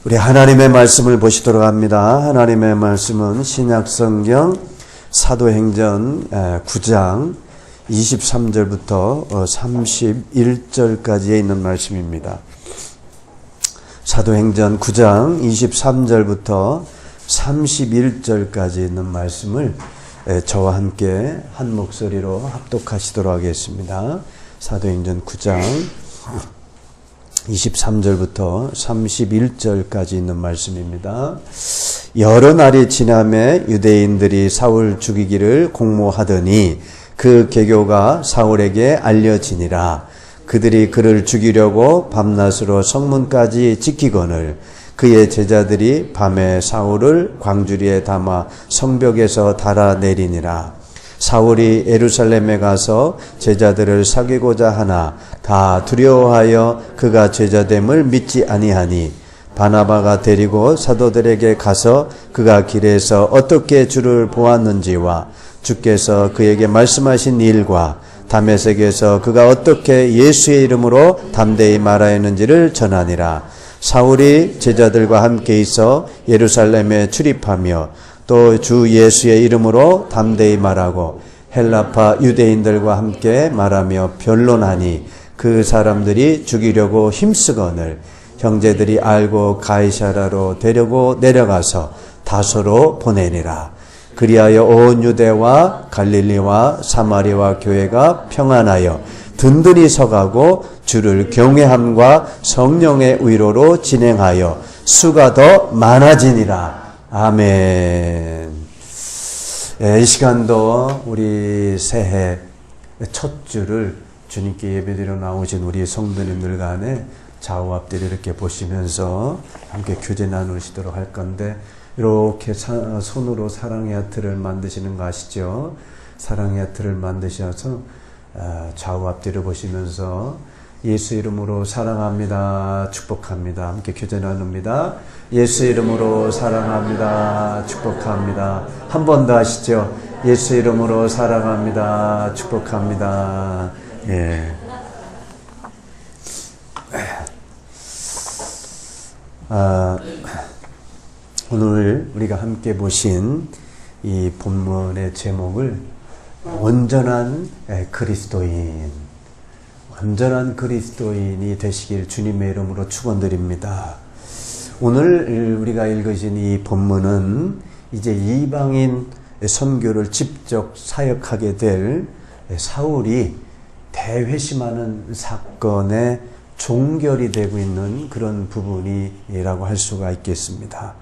우리 하나님의 말씀을 보시도록 합니다. 하나님의 말씀은 신약성경 사도행전 9장 23절부터 31절까지에 있는 말씀입니다. 사도행전 9장 23절부터 31절까지 있는 말씀을 저와 함께 한 목소리로 합독하시도록 하겠습니다. 사도행전 9장 23절부터 31절까지 있는 말씀입니다. 여러 날이 지남에 유대인들이 사울 죽이기를 공모하더니 그 계교가 사울에게 알려지니라. 그들이 그를 죽이려고 밤낮으로 성문까지 지키거늘 그의 제자들이 밤에 사울을 광주리에 담아 성벽에서 달아내리니라. 사울이 예루살렘에 가서 제자들을 사귀고자 하나 다 두려워하여 그가 제자됨을 믿지 아니하니 바나바가 데리고 사도들에게 가서 그가 길에서 어떻게 주를 보았는지와 주께서 그에게 말씀하신 일과 다메섹에서 그가 어떻게 예수의 이름으로 담대히 말하였는지를 전하니라. 사울이 제자들과 함께 있어 예루살렘에 출입하며 또 주 예수의 이름으로 담대히 말하고 헬라파 유대인들과 함께 말하며 변론하니 그 사람들이 죽이려고 힘쓰거늘 형제들이 알고 가이사라로 데리고 내려가서 다소로 보내니라. 그리하여 온 유대와 갈릴리와 사마리아 교회가 평안하여 든든히 서가고 주를 경외함과 성령의 위로로 진행하여 수가 더 많아지니라. 아멘. 이 시간도 우리 새해 첫 주를 주님께 예배드려 나오신 우리 성도님들 간에 좌우 앞뒤를 이렇게 보시면서 함께 교제 나누시도록 할 건데, 이렇게 손으로 사랑의 하트를 만드시는 거 아시죠? 사랑의 하트를 만드셔서 좌우 앞뒤를 보시면서 예수 이름으로 사랑합니다, 축복합니다. 함께 교제 나눕니다. 예수 이름으로 사랑합니다, 축복합니다. 한 번 더 하시죠. 예수 이름으로 사랑합니다, 축복합니다. 예. 오늘 우리가 함께 보신 이 본문의 제목을 온전한 그리스도인, 온전한 그리스도인이 되시길 주님의 이름으로 축원드립니다. 오늘 우리가 읽으신 이 본문은 이제 이방인 선교를 직접 사역하게 될 사울이 대회심하는 사건의 종결이 되고 있는 그런 부분이라고 할 수가 있겠습니다.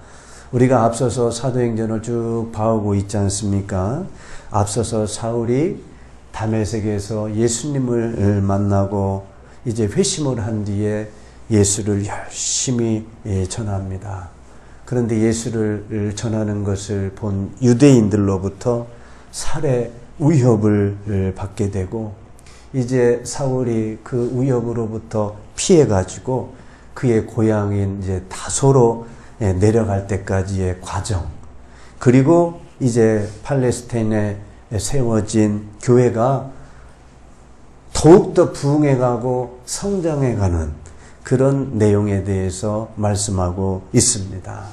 우리가 앞서서 사도행전을 쭉 봐오고 있지 않습니까? 앞서서 사울이 다메섹에서 예수님을 만나고 이제 회심을 한 뒤에 예수를 열심히 전합니다. 그런데 예수를 전하는 것을 본 유대인들로부터 살해 위협을 받게 되고, 이제 사울이 그 위협으로부터 피해가지고 그의 고향인 이제 다소로 내려갈 때까지의 과정, 그리고 이제 팔레스타인에 세워진 교회가 더욱더 부흥해가고 성장해가는 그런 내용에 대해서 말씀하고 있습니다.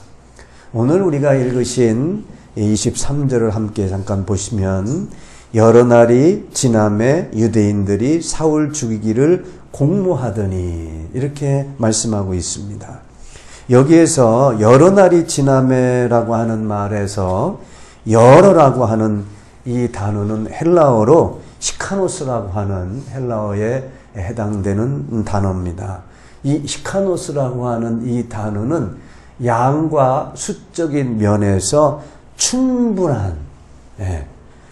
오늘 우리가 읽으신 23절을 함께 잠깐 보시면, 여러 날이 지남에 유대인들이 사울 죽이기를 공모하더니 이렇게 말씀하고 있습니다. 여기에서 여러 날이 지남에라고 하는 말에서 여러라고 하는 이 단어는 헬라어로 시카노스라고 하는 헬라어에 해당되는 단어입니다. 이 시카노스라고 하는 이 단어는 양과 수적인 면에서 충분한,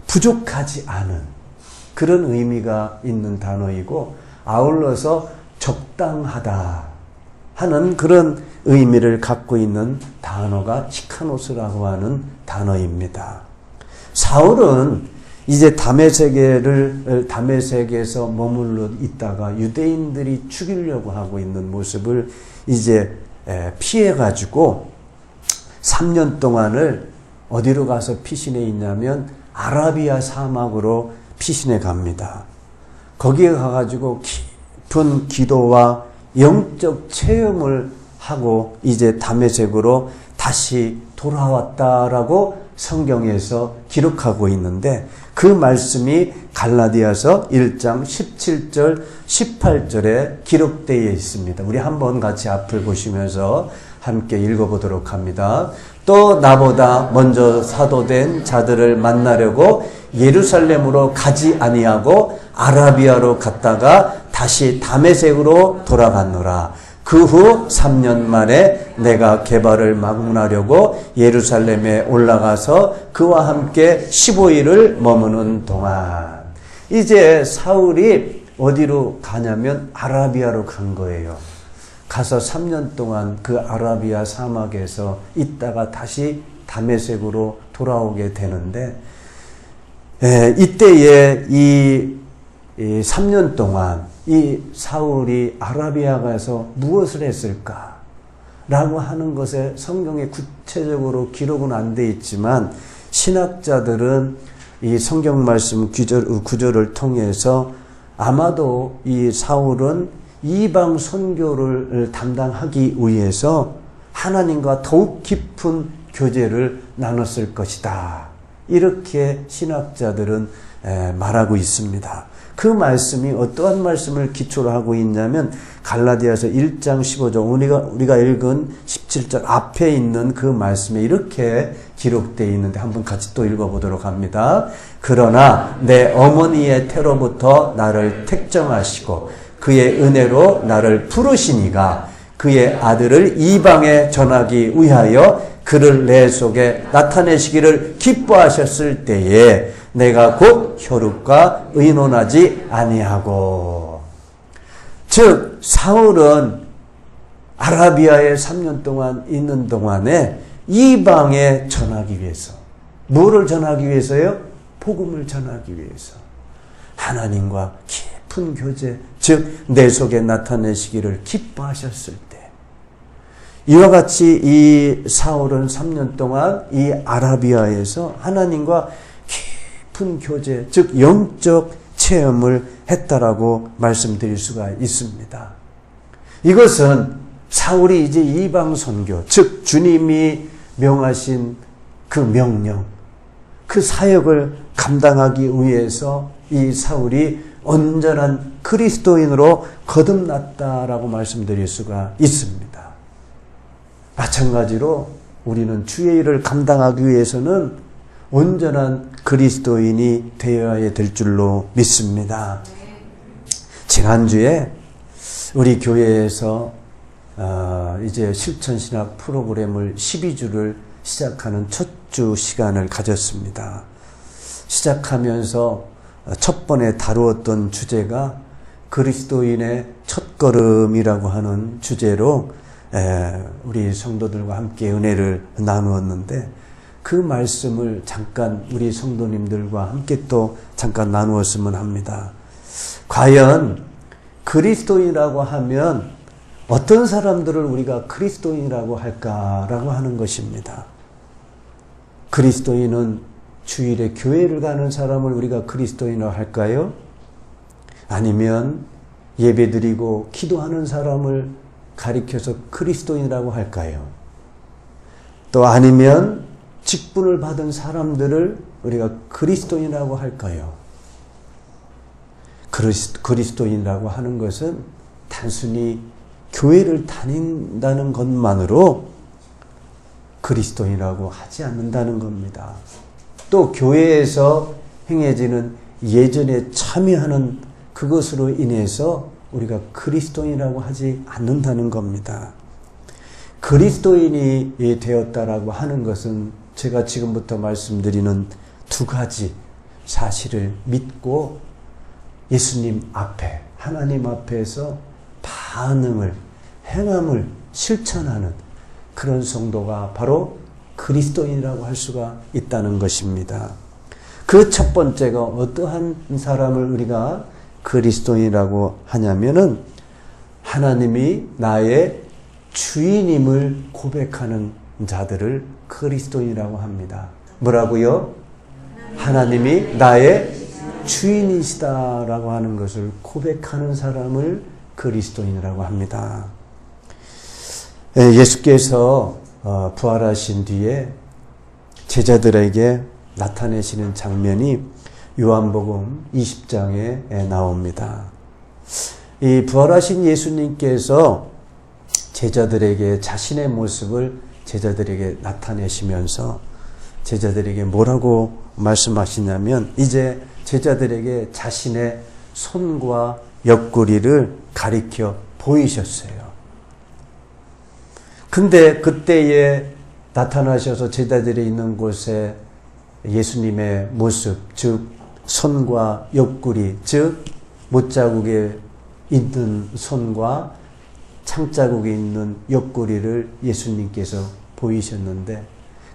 부족하지 않은 그런 의미가 있는 단어이고, 아울러서 적당하다 하는 그런 의미를 갖고 있는 단어가 시카노스라고 하는 단어입니다. 사울은 이제 다메섹에서 머물러 있다가 유대인들이 죽이려고 하고 있는 모습을 이제 피해가지고 3년 동안을 어디로 가서 피신해 있냐면 아라비아 사막으로 피신해 갑니다. 거기에 가가지고 깊은 기도와 영적 체험을 하고 이제 다메섹으로 다시 돌아왔다라고 성경에서 기록하고 있는데 그 말씀이 갈라디아서 1장 17절 18절에 기록되어 있습니다. 우리 한번 같이 앞을 보시면서 함께 읽어보도록 합니다. 또 나보다 먼저 사도된 자들을 만나려고 예루살렘으로 가지 아니하고 아라비아로 갔다가 다시 다메섹으로 돌아갔노라. 그 후 3년 만에 내가 게바를 막문하려고 예루살렘에 올라가서 그와 함께 15일을 머무는 동안 이제 사울이 어디로 가냐면 아라비아로 간 거예요. 가서 3년 동안 그 아라비아 사막에서 있다가 다시 다메섹으로 돌아오게 되는데 이때에 이 3년 동안 이 사울이 아라비아 가서 무엇을 했을까? 라고 하는 것에 성경에 구체적으로 기록은 안 돼 있지만 신학자들은 이 성경 말씀 구절을 통해서 아마도 이 사울은 이방 선교를 담당하기 위해서 하나님과 더욱 깊은 교제를 나눴을 것이다. 이렇게 신학자들은 말하고 있습니다. 그 말씀이 어떠한 말씀을 기초로 하고 있냐면 갈라디아서 1장 15절 우리가 읽은 17절 앞에 있는 그 말씀에 이렇게 기록되어 있는데 한번 같이 또 읽어보도록 합니다. 그러나 내 어머니의 태로부터 나를 택정하시고 그의 은혜로 나를 부르시니가 그의 아들을 이방에 전하기 위하여 그를 내 속에 나타내시기를 기뻐하셨을 때에 내가 곧 혈육과 의논하지 아니하고. 즉 사울은 아라비아에 3년 동안 있는 동안에 이방에 전하기 위해서 뭐를 전하기 위해서요? 복음을 전하기 위해서 하나님과 깊은 교제, 즉 내 속에 나타내시기를 기뻐하셨을 때 이와 같이 이 사울은 3년 동안 이 아라비아에서 하나님과 깊은 교제, 즉 영적 체험을 했다라고 말씀드릴 수가 있습니다. 이것은 사울이 이제 이방 선교, 즉 주님이 명하신 그 명령, 그 사역을 감당하기 위해서 이 사울이 온전한 그리스도인으로 거듭났다라고 말씀드릴 수가 있습니다. 마찬가지로 우리는 주의 일을 감당하기 위해서는 온전한 그리스도인이 되어야 될 줄로 믿습니다. 지난주에 우리 교회에서 이제 실천신학 프로그램을 12주를 시작하는 첫 주 시간을 가졌습니다. 시작하면서 첫 번에 다루었던 주제가 그리스도인의 첫걸음이라고 하는 주제로 우리 성도들과 함께 은혜를 나누었는데 그 말씀을 잠깐 우리 성도님들과 함께 또 잠깐 나누었으면 합니다. 과연 그리스도인이라고 하면 어떤 사람들을 우리가 그리스도인이라고 할까라고 하는 것입니다. 그리스도인은 주일에 교회를 가는 사람을 우리가 그리스도인이라고 할까요? 아니면 예배드리고 기도하는 사람을 가리켜서 그리스도인이라고 할까요? 또 아니면 직분을 받은 사람들을 우리가 그리스도인이라고 할까요? 그리스도인이라고 하는 것은 단순히 교회를 다닌다는 것만으로 그리스도인이라고 하지 않는다는 겁니다. 또 교회에서 행해지는 예전에 참여하는 그것으로 인해서 우리가 그리스도인이라고 하지 않는다는 겁니다. 그리스도인이 되었다라고 하는 것은 제가 지금부터 말씀드리는 두 가지 사실을 믿고 예수님 앞에, 하나님 앞에서 반응을, 행함을 실천하는 그런 성도가 바로 그리스도인이라고 할 수가 있다는 것입니다. 그 첫 번째가 어떠한 사람을 우리가 그리스도인이라고 하냐면은 하나님이 나의 주인임을 고백하는 자들을 그리스도인이라고 합니다. 뭐라고요? 하나님이 나의 주인이시다라고 하는 것을 고백하는 사람을 그리스도인이라고 합니다. 예수께서 부활하신 뒤에 제자들에게 나타내시는 장면이 요한복음 20장에 나옵니다. 이 부활하신 예수님께서 제자들에게 자신의 모습을 제자들에게 나타내시면서 제자들에게 뭐라고 말씀하시냐면 이제 제자들에게 자신의 손과 옆구리를 가리켜 보이셨어요. 근데 그때에 나타나셔서 제자들이 있는 곳에 예수님의 모습, 즉 손과 옆구리, 즉 못자국에 있는 손과 창자국에 있는 옆구리를 예수님께서 보이셨는데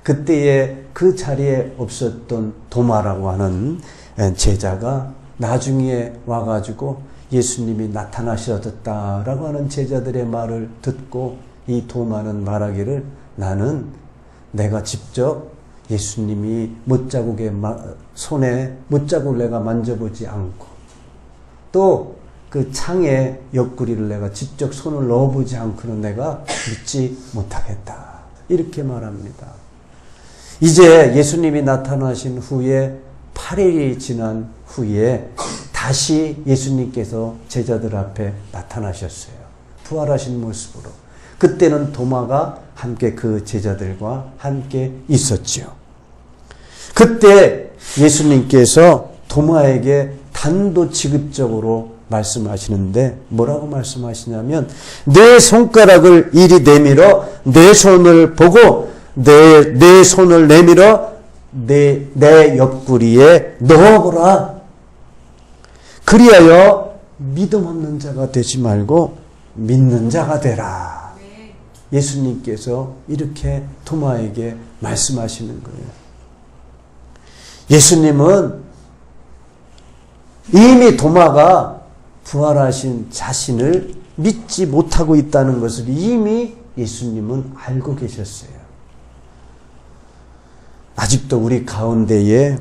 그때에 그 자리에 없었던 도마라고 하는 제자가 나중에 와가지고 예수님이 나타나셨다라고 하는 제자들의 말을 듣고 이 도마는 말하기를 나는 내가 직접 예수님이 못자국의 손에 못자국을 내가 만져보지 않고 또 그 창에 옆구리를 내가 직접 손을 넣어보지 않고는 내가 믿지 못하겠다. 이렇게 말합니다. 이제 예수님이 나타나신 후에 8일이 지난 후에 다시 예수님께서 제자들 앞에 나타나셨어요. 부활하신 모습으로. 그때는 도마가 함께 그 제자들과 함께 있었지요. 그때 예수님께서 도마에게 단도직입적으로 말씀하시는데 뭐라고 말씀하시냐면 내 손가락을 이리 내밀어 내 손을 보고 내 손을 내밀어 내 옆구리에 넣어보라. 그리하여 믿음 없는 자가 되지 말고 믿는 자가 되라. 예수님께서 이렇게 도마에게 말씀하시는 거예요. 예수님은 이미 도마가 부활하신 자신을 믿지 못하고 있다는 것을 이미 예수님은 알고 계셨어요. 아직도 우리 가운데에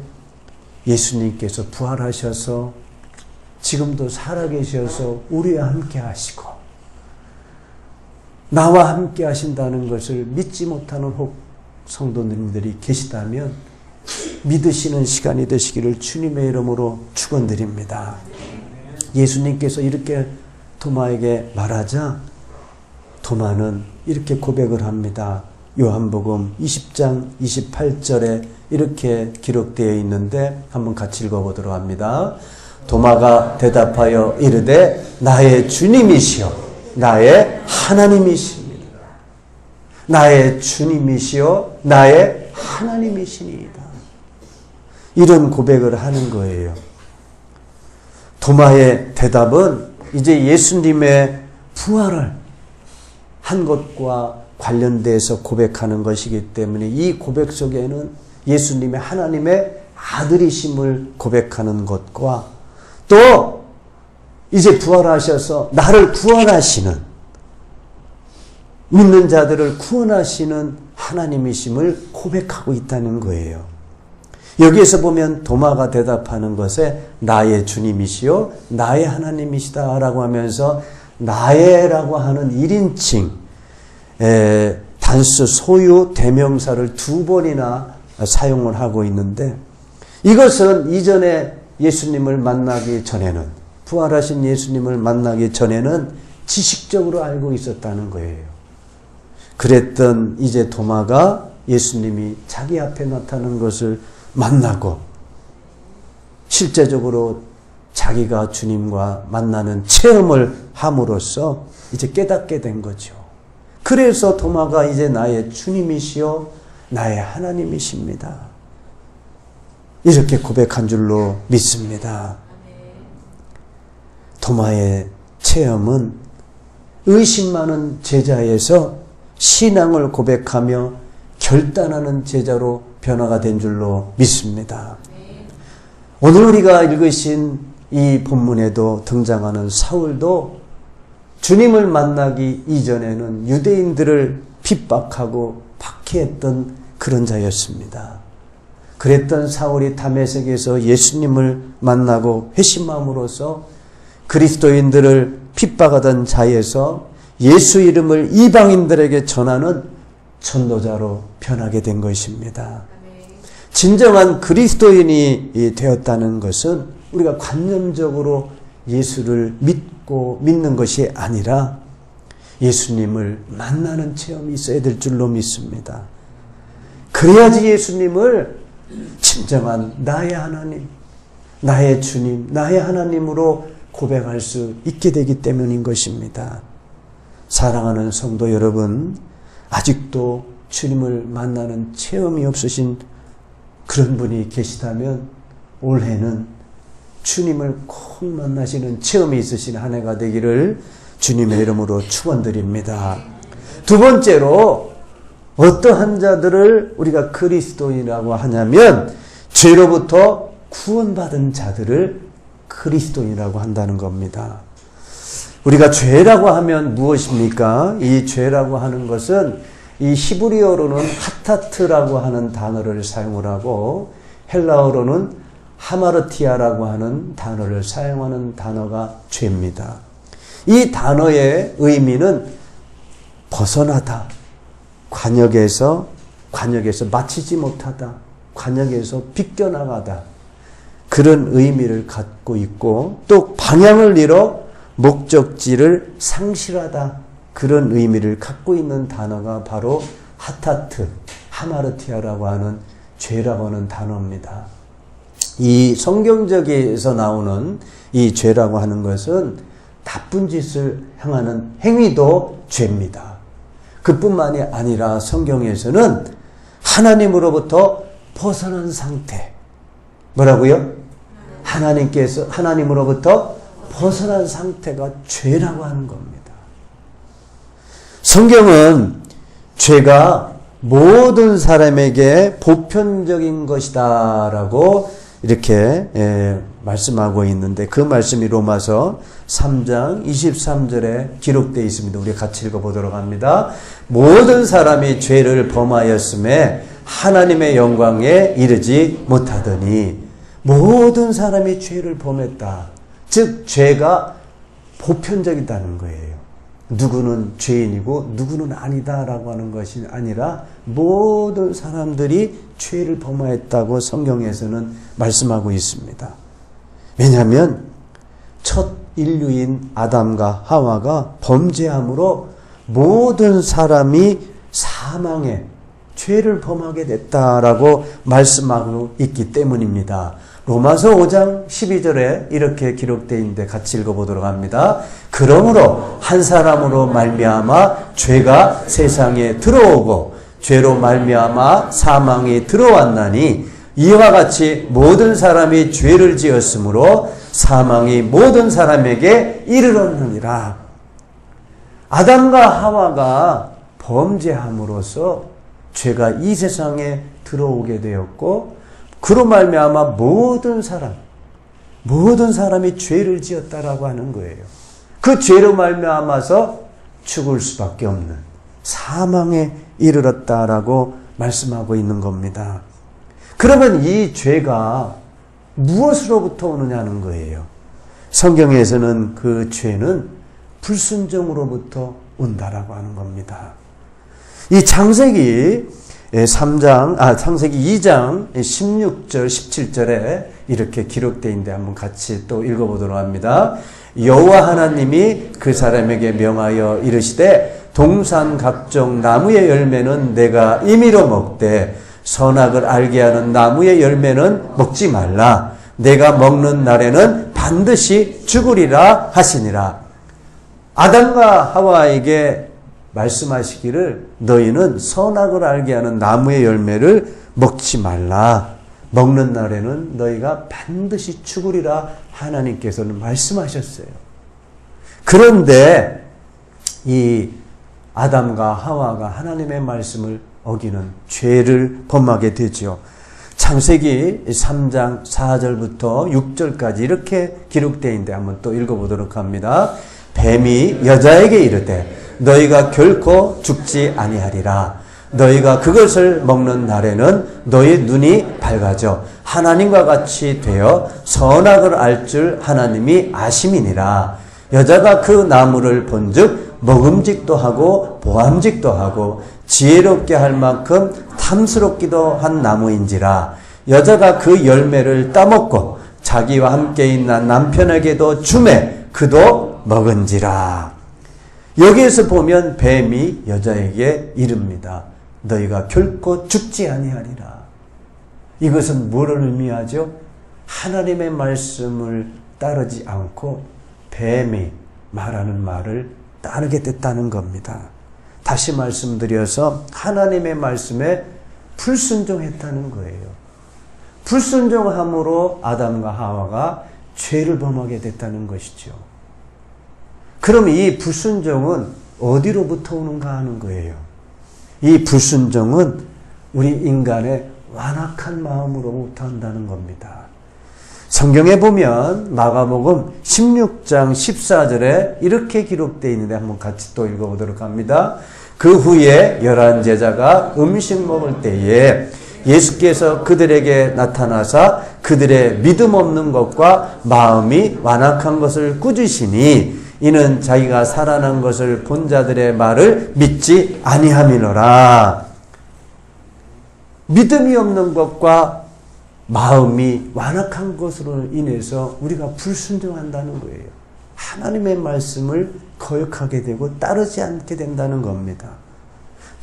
예수님께서 부활하셔서 지금도 살아계셔서 우리와 함께 하시고 나와 함께 하신다는 것을 믿지 못하는 혹 성도님들이 계시다면 믿으시는 시간이 되시기를 주님의 이름으로 축원드립니다. 예수님께서 이렇게 도마에게 말하자 도마는 이렇게 고백을 합니다. 요한복음 20장 28절에 이렇게 기록되어 있는데 한번 같이 읽어보도록 합니다. 도마가 대답하여 이르되 나의 주님이시여 나의 하나님이십니다. 나의 주님이시여 나의 하나님이시니이다. 이런 고백을 하는 거예요. 도마의 대답은 이제 예수님의 부활을 한 것과 관련돼서 고백하는 것이기 때문에 이 고백 속에는 예수님의 하나님의 아들이심을 고백하는 것과 또 이제 부활하셔서 나를 구원하시는 믿는 자들을 구원하시는 하나님이심을 고백하고 있다는 거예요. 여기에서 보면 도마가 대답하는 것에 나의 주님이시요 나의 하나님이시다라고 하면서 나의라고 하는 1인칭 단수 소유 대명사를 2번이나 사용을 하고 있는데 이것은 이전에 예수님을 만나기 전에는 부활하신 예수님을 만나기 전에는 지식적으로 알고 있었다는 거예요. 그랬던 이제 도마가 예수님이 자기 앞에 나타나는 것을 만나고 실제적으로 자기가 주님과 만나는 체험을 함으로써 이제 깨닫게 된 거죠. 그래서 도마가 이제 나의 주님이시요 나의 하나님이십니다. 이렇게 고백한 줄로 믿습니다. 도마의 체험은 의심 많은 제자에서 신앙을 고백하며 결단하는 제자로 변화가 된 줄로 믿습니다. 오늘 우리가 읽으신 이 본문에도 등장하는 사울도 주님을 만나기 이전에는 유대인들을 핍박하고 박해했던 그런 자였습니다. 그랬던 사울이 다메섹에서 예수님을 만나고 회심함으로써 그리스도인들을 핍박하던 자에서 예수 이름을 이방인들에게 전하는 전도자로 변하게 된 것입니다. 진정한 그리스도인이 되었다는 것은 우리가 관념적으로 예수를 믿는 것이 아니라 예수님을 만나는 체험이 있어야 될 줄로 믿습니다. 그래야지 예수님을 진정한 나의 하나님, 나의 주님, 나의 하나님으로 고백할 수 있게 되기 때문인 것입니다. 사랑하는 성도 여러분, 아직도 주님을 만나는 체험이 없으신 그런 분이 계시다면 올해는 주님을 꼭 만나시는 체험이 있으신 한 해가 되기를 주님의 이름으로 축원드립니다. 두 번째로 어떠한 자들을 우리가 그리스도인이라고 하냐면 죄로부터 구원받은 자들을 그리스도인이라고 한다는 겁니다. 우리가 죄라고 하면 무엇입니까? 이 죄라고 하는 것은 이 히브리어로는 하타트라고 하는 단어를 사용을 하고 헬라어로는 하마르티아라고 하는 단어를 사용하는 단어가 죄입니다. 이 단어의 의미는 벗어나다, 관역에서 마치지 못하다, 관역에서 비껴나가다, 그런 의미를 갖고 있고 또 방향을 잃어 목적지를 상실하다, 그런 의미를 갖고 있는 단어가 바로 하타트, 하마르티아라고 하는 죄라고 하는 단어입니다. 이 성경적에서 나오는 이 죄라고 하는 것은 나쁜 짓을 행하는 행위도 죄입니다. 그뿐만이 아니라 성경에서는 하나님으로부터 벗어난 상태, 뭐라고요? 하나님으로부터 벗어난 상태가 죄라고 하는 겁니다. 성경은 죄가 모든 사람에게 보편적인 것이다 라고 이렇게 말씀하고 있는데 그 말씀이 로마서 3장 23절에 기록되어 있습니다. 우리 같이 읽어보도록 합니다. 모든 사람이 죄를 범하였음에 하나님의 영광에 이르지 못하더니, 모든 사람이 죄를 범했다. 즉 죄가 보편적이다는 거예요. 누구는 죄인이고 누구는 아니다라고 하는 것이 아니라 모든 사람들이 죄를 범하였다고 성경에서는 말씀하고 있습니다. 왜냐하면 첫 인류인 아담과 하와가 범죄함으로 모든 사람이 사망에 죄를 범하게 됐다라고 말씀하고 있기 때문입니다. 로마서 5장 12절에 이렇게 기록되어 있는데 같이 읽어보도록 합니다. 그러므로 한 사람으로 말미암아 죄가 세상에 들어오고 죄로 말미암아 사망이 들어왔나니 이와 같이 모든 사람이 죄를 지었으므로 사망이 모든 사람에게 이르렀느니라. 아담과 하와가 범죄함으로써 죄가 이 세상에 들어오게 되었고 그로 말미암아 모든 사람이 죄를 지었다라고 하는 거예요. 그 죄로 말미암아서 죽을 수밖에 없는 사망에 이르렀다라고 말씀하고 있는 겁니다. 그러면 이 죄가 무엇으로부터 오느냐는 거예요. 성경에서는 그 죄는 불순종으로부터 온다라고 하는 겁니다. 이 창세기 2장 16절 17절에 이렇게 기록되어 있는데 한번 같이 또 읽어보도록 합니다. 여호와 하나님이 그 사람에게 명하여 이르시되 동산 각종 나무의 열매는 내가 임의로 먹되 선악을 알게 하는 나무의 열매는 먹지 말라. 내가 먹는 날에는 반드시 죽으리라 하시니라. 아담과 하와에게 말씀하시기를 너희는 선악을 알게 하는 나무의 열매를 먹지 말라. 먹는 날에는 너희가 반드시 죽으리라 하나님께서는 말씀하셨어요. 그런데 이 아담과 하와가 하나님의 말씀을 어기는 죄를 범하게 되죠. 창세기 3장 4절부터 6절까지 이렇게 기록되어 있는데 한번 또 읽어보도록 합니다. 뱀이 여자에게 이르되 너희가 결코 죽지 아니하리라. 너희가 그것을 먹는 날에는 너희 눈이 밝아져 하나님과 같이 되어 선악을 알 줄 하나님이 아심이니라. 여자가 그 나무를 본즉 먹음직도 하고 보암직도 하고 지혜롭게 할 만큼 탐스럽기도 한 나무인지라 여자가 그 열매를 따먹고 자기와 함께 있는 남편에게도 주매 그도 먹은지라. 여기에서 보면 뱀이 여자에게 이릅니다. 너희가 결코 죽지 아니하리라. 이것은 뭐를 의미하죠? 하나님의 말씀을 따르지 않고 뱀이 말하는 말을 따르게 됐다는 겁니다. 다시 말씀드려서 하나님의 말씀에 불순종했다는 거예요. 불순종함으로 아담과 하와가 죄를 범하게 됐다는 것이죠. 그럼 이 불순종은 어디로부터 오는가 하는 거예요. 이 불순종은 우리 인간의 완악한 마음으로부터 한다는 겁니다. 성경에 보면 마가복음 16장 14절에 이렇게 기록되어 있는데 한번 같이 또 읽어보도록 합니다. 그 후에 11 제자가 음식 먹을 때에 예수께서 그들에게 나타나사 그들의 믿음 없는 것과 마음이 완악한 것을 꾸짖으시니 이는 자기가 살아난 것을 본 자들의 말을 믿지 아니함이노라. 믿음이 없는 것과 마음이 완악한 것으로 인해서 우리가 불순종한다는 거예요. 하나님의 말씀을 거역하게 되고 따르지 않게 된다는 겁니다.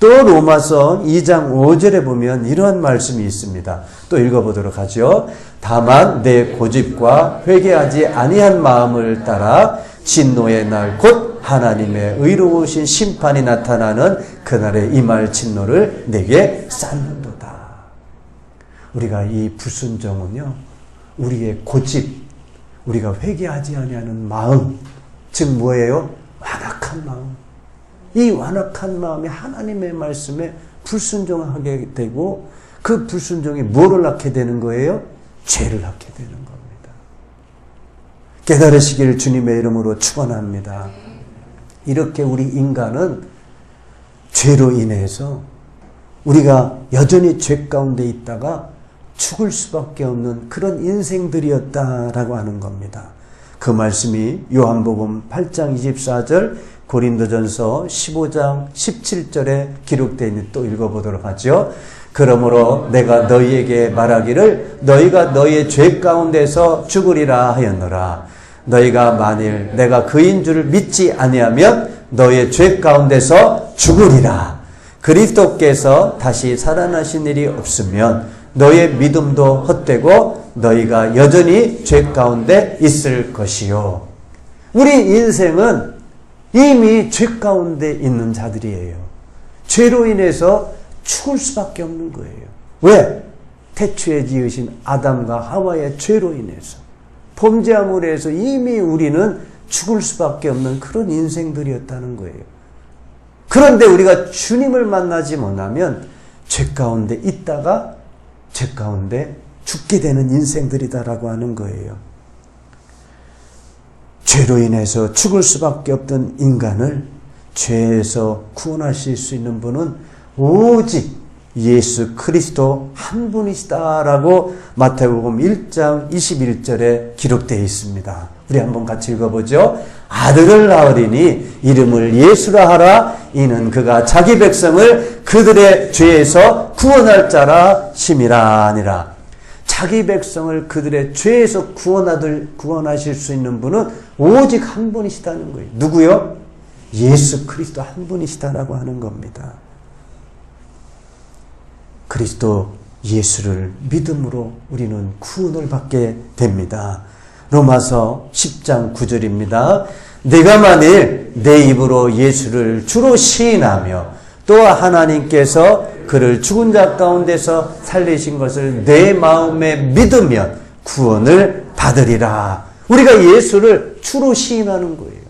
또 로마서 2장 5절에 보면 이러한 말씀이 있습니다. 또 읽어보도록 하죠. 다만 내 고집과 회개하지 아니한 마음을 따라 진노의 날 곧 하나님의 의로우신 심판이 나타나는 그날에 임할 진노를 내게 쌓는도다. 우리가 이 불순종은요, 우리의 고집, 우리가 회개하지 아니하는 마음, 즉 뭐예요? 완악한 마음. 이 완악한 마음이 하나님의 말씀에 불순종하게 되고 그 불순종이 뭐를 낳게 되는 거예요? 죄를 낳게 되는 겁니다. 깨달으시기를 주님의 이름으로 축원합니다. 이렇게 우리 인간은 죄로 인해서 우리가 여전히 죄 가운데 있다가 죽을 수밖에 없는 그런 인생들이었다라고 하는 겁니다. 그 말씀이 요한복음 8장 24절, 고린도전서 15장 17절에 기록되어 있는 또 읽어보도록 하죠. 그러므로 내가 너희에게 말하기를 너희가 너희의 죄 가운데서 죽으리라 하였노라. 너희가 만일 내가 그인 줄을 믿지 아니하면 너희의 죄 가운데서 죽으리라. 그리스도께서 다시 살아나신 일이 없으면 너희의 믿음도 헛되고 너희가 여전히 죄 가운데 있을 것이요. 우리 인생은 이미 죄 가운데 있는 자들이에요. 죄로 인해서 죽을 수밖에 없는 거예요. 왜? 태초에 지으신 아담과 하와의 죄로 인해서, 범죄함으로 해서 이미 우리는 죽을 수밖에 없는 그런 인생들이었다는 거예요. 그런데 우리가 주님을 만나지 못하면 죄 가운데 있다가 죄 가운데 죽게 되는 인생들이다라고 하는 거예요. 죄로 인해서 죽을 수밖에 없던 인간을 죄에서 구원하실 수 있는 분은 오직 예수 그리스도 한 분이시다라고 마태복음 1장 21절에 기록되어 있습니다. 우리 한번 같이 읽어보죠. 아들을 낳으리니 이름을 예수라 하라. 이는 그가 자기 백성을 그들의 죄에서 구원할 자라 심이라 아니라. 자기 백성을 그들의 죄에서 구원하실 수 있는 분은 오직 한 분이시다는 거예요. 누구요? 예수 그리스도 한 분이시다라고 하는 겁니다. 그리스도 예수를 믿음으로 우리는 구원을 받게 됩니다. 로마서 10장 9절입니다. 내가 만일 내 입으로 예수를 주로 시인하며 또 하나님께서 그를 죽은 자 가운데서 살리신 것을 내 마음에 믿으면 구원을 받으리라. 우리가 예수를 주로 시인하는 거예요.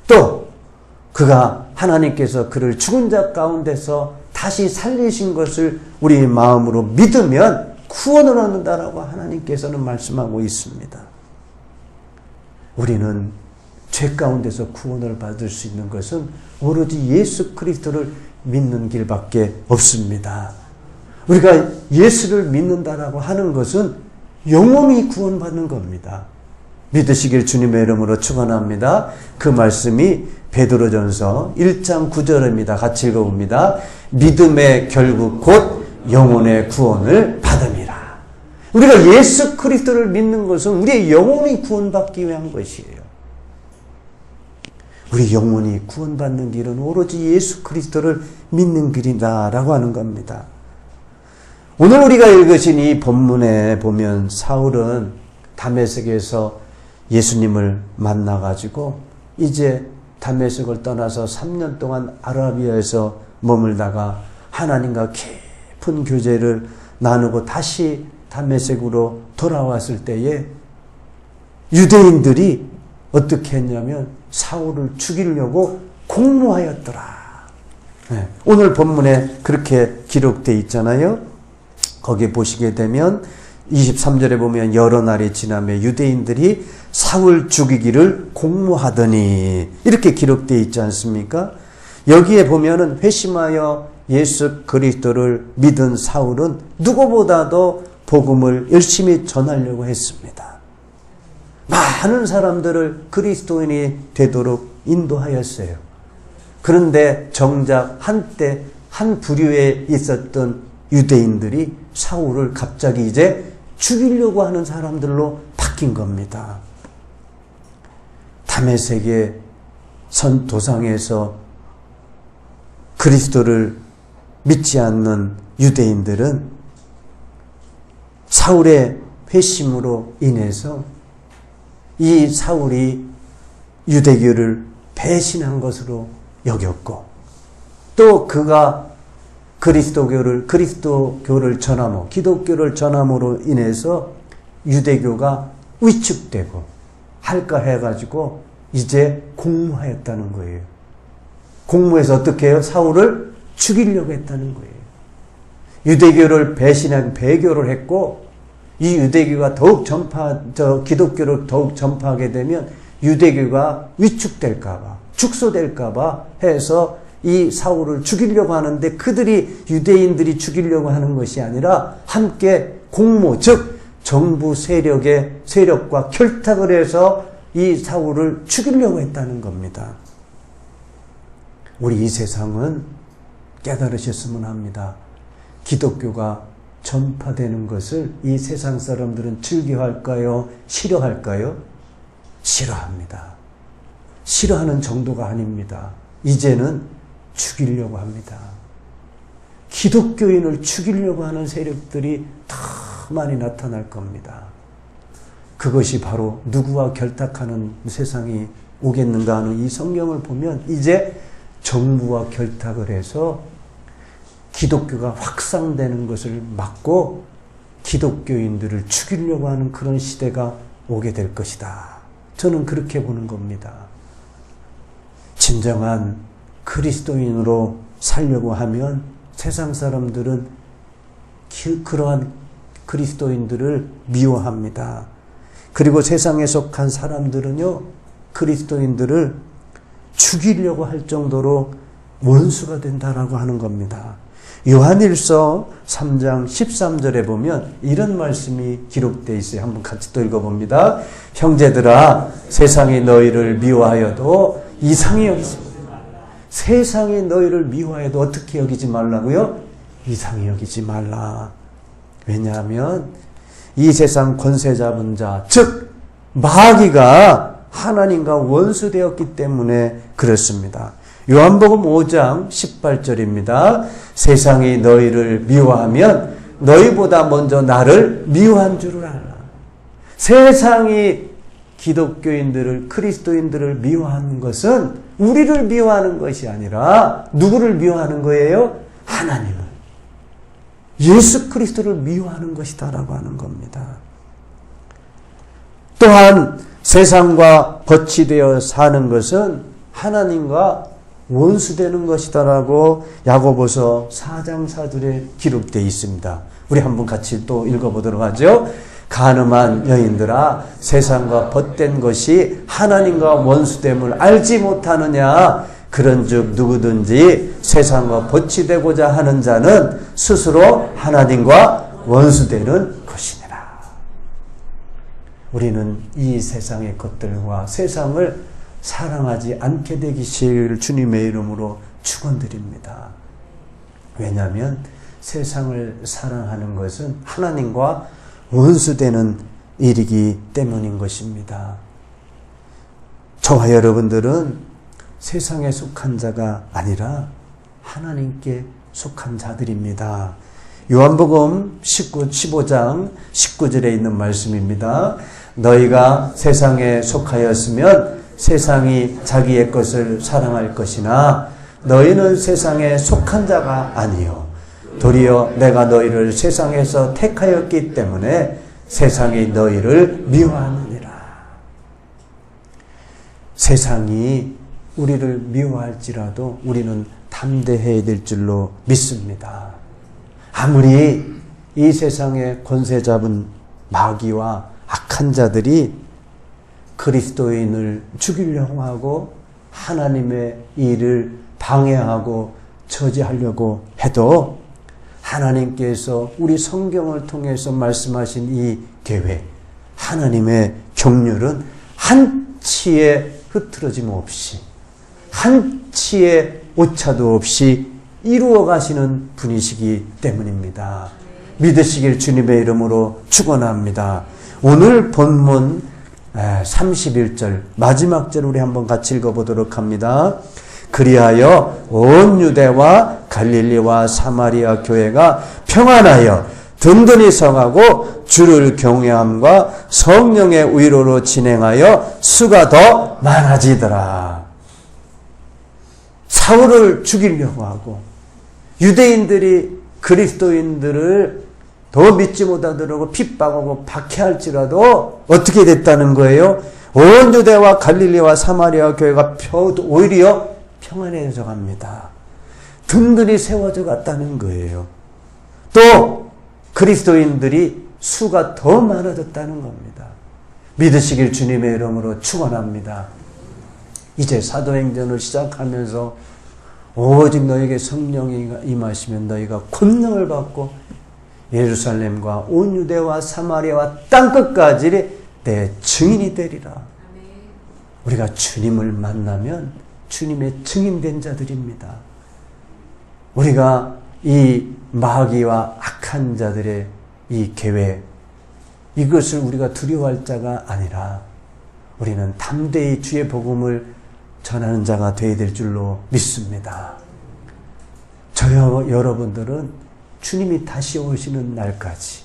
또 그가 하나님께서 그를 죽은 자 가운데서 다시 살리신 것을 우리 마음으로 믿으면 구원을 얻는다라고 하나님께서는 말씀하고 있습니다. 우리는 죄 가운데서 구원을 받을 수 있는 것은 오로지 예수 그리스도를 믿는 길밖에 없습니다. 우리가 예수를 믿는다라고 하는 것은 영원히 구원받는 겁니다. 믿으시길 주님의 이름으로 축원합니다. 그 말씀이 베드로전서 1장 9절입니다. 같이 읽어봅니다. 믿음의 결국 곧 영혼의 구원을 받음이라. 우리가 예수 그리스도를 믿는 것은 우리의 영혼이 구원받기 위한 것이에요. 우리 영혼이 구원받는 길은 오로지 예수 그리스도를 믿는 길이다라고 하는 겁니다. 오늘 우리가 읽으신 이 본문에 보면 사울은 다메섹에서 예수님을 만나가지고 이제 다메섹을 떠나서 3년 동안 아라비아에서 머물다가 하나님과 깊은 교제를 나누고 다시 다메섹으로 돌아왔을 때에 유대인들이 어떻게 했냐면 사울을 죽이려고 공모하였더라. 네, 오늘 본문에 그렇게 기록되어 있잖아요. 거기 보시게 되면 23절에 보면 여러 날이 지나며 유대인들이 사울 죽이기를 공모하더니 이렇게 기록되어 있지 않습니까? 여기에 보면은 회심하여 예수 그리스도를 믿은 사울은 누구보다도 복음을 열심히 전하려고 했습니다. 많은 사람들을 그리스도인이 되도록 인도하였어요. 그런데 정작 한때 한 부류에 있었던 유대인들이 사울을 갑자기 이제 죽이려고 하는 사람들로 바뀐 겁니다. 다메섹의 도상에서 그리스도를 믿지 않는 유대인들은 사울의 회심으로 인해서 이 사울이 유대교를 배신한 것으로 여겼고 또 그가 그리스도교를 전함으로 기독교를 전함으로 인해서 유대교가 위축되고 할까 해가지고 이제 공모하였다는 거예요. 공모해서 어떻게 해요? 사울을 죽이려고 했다는 거예요. 유대교를 배신한 배교를 했고 이 유대교가 더욱 기독교를 더욱 전파하게 되면 유대교가 위축될까봐 축소될까봐 해서 이 사울을 죽이려고 하는데 그들이 유대인들이 죽이려고 하는 것이 아니라 함께 공모 즉 정부 세력과 결탁을 해서 이 사울을 죽이려고 했다는 겁니다. 우리 이 세상은 깨달으셨으면 합니다. 기독교가 전파되는 것을 이 세상 사람들은 즐겨할까요? 싫어할까요? 싫어합니다. 싫어하는 정도가 아닙니다. 이제는 죽이려고 합니다. 기독교인을 죽이려고 하는 세력들이 더 많이 나타날 겁니다. 그것이 바로 누구와 결탁하는 세상이 오겠는가 하는 이 성경을 보면 이제 정부와 결탁을 해서 기독교가 확산되는 것을 막고 기독교인들을 죽이려고 하는 그런 시대가 오게 될 것이다. 저는 그렇게 보는 겁니다. 진정한 그리스도인으로 살려고 하면 세상 사람들은 그러한 그리스도인들을 미워합니다. 그리고 세상에 속한 사람들은요, 그리스도인들을 죽이려고 할 정도로 원수가 된다라고 하는 겁니다. 요한일서 3장 13절에 보면 이런 말씀이 기록되어 있어요. 한번 같이 또 읽어봅니다. 형제들아, 세상이 너희를 미워하여도 이상히 여기지 말라. 세상이 너희를 미워해도 어떻게 여기지 말라고요? 이상히 여기지 말라. 왜냐하면 이 세상 권세 잡은 자, 즉 마귀가 하나님과 원수되었기 때문에 그렇습니다. 요한복음 5장 18절입니다. 세상이 너희를 미워하면 너희보다 먼저 나를 미워한 줄을 알라. 세상이 기독교인들을, 그리스도인들을 미워하는 것은 우리를 미워하는 것이 아니라 누구를 미워하는 거예요? 하나님을. 예수 그리스도를 미워하는 것이다라고 하는 겁니다. 또한 세상과 거치되어 사는 것은 하나님과 원수되는 것이다라고 야고보서 4장 4절에 기록되어 있습니다. 우리 한번 같이 또 읽어보도록 하죠. 간음한 여인들아, 세상과 벗된 것이 하나님과 원수됨을 알지 못하느냐. 그런즉 누구든지 세상과 거치되고자 하는 자는 스스로 하나님과 원수되는 것이니라. 우리는 이 세상의 것들과 세상을 사랑하지 않게 되기를 주님의 이름으로 축원드립니다. 왜냐하면 세상을 사랑하는 것은 하나님과 원수되는 일이기 때문인 것입니다. 저와 여러분들은 세상에 속한 자가 아니라 하나님께 속한 자들입니다. 요한복음 15장 19절에 있는 말씀입니다. 너희가 세상에 속하였으면 세상이 자기의 것을 사랑할 것이나 너희는 세상에 속한 자가 아니요 도리어 내가 너희를 세상에서 택하였기 때문에 세상이 너희를 미워하느니라. 세상이 우리를 미워할지라도 우리는 담대해야 될 줄로 믿습니다. 아무리 이 세상에 권세 잡은 마귀와 악한 자들이 그리스도인을 죽이려고 하고 하나님의 일을 방해하고 저지하려고 해도 하나님께서 우리 성경을 통해서 말씀하신 이 계획, 하나님의 경륜은 한치의 흐트러짐 없이, 한치의 오차도 없이 이루어 가시는 분이시기 때문입니다. 믿으시길 주님의 이름으로 축원합니다. 오늘 본문 31절 마지막 절 우리 한번 같이 읽어보도록 합니다. 그리하여 온 유대와 갈릴리와 사마리아 교회가 평안하여 든든히 서가고 주를 경외함과 성령의 위로로 진행하여 수가 더 많아지더라. 사울을 죽이려고 하고 유대인들이 그리스도인들을 더 믿지 못하도록 핍박하고 박해할지라도 어떻게 됐다는 거예요? 온 유대와 갈릴리와 사마리아 교회가 오히려 평안해져 갑니다. 든든히 세워져 갔다는 거예요. 또 그리스도인들이 수가 더 많아졌다는 겁니다. 믿으시길 주님의 이름으로 축원합니다. 이제 사도행전을 시작하면서 오직 너에게 성령이 임하시면 너희가 권능을 받고 예루살렘과 온 유대와 사마리아와 땅끝까지 내 증인이 되리라. 우리가 주님을 만나면 주님의 증인된 자들입니다. 우리가 이 마귀와 악한 자들의 이 계획, 이것을 우리가 두려워할 자가 아니라 우리는 담대히 주의 복음을 전하는 자가 되어야 될 줄로 믿습니다. 저와 여러분들은 주님이 다시 오시는 날까지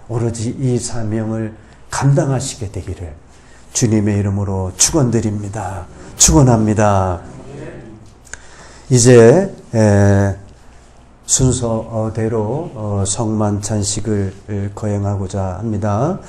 오로지 이 사명을 감당하시게 되기를 주님의 이름으로 축원드립니다. 축원합니다. 이제 순서대로 성만 찬식을 거행하고자 합니다.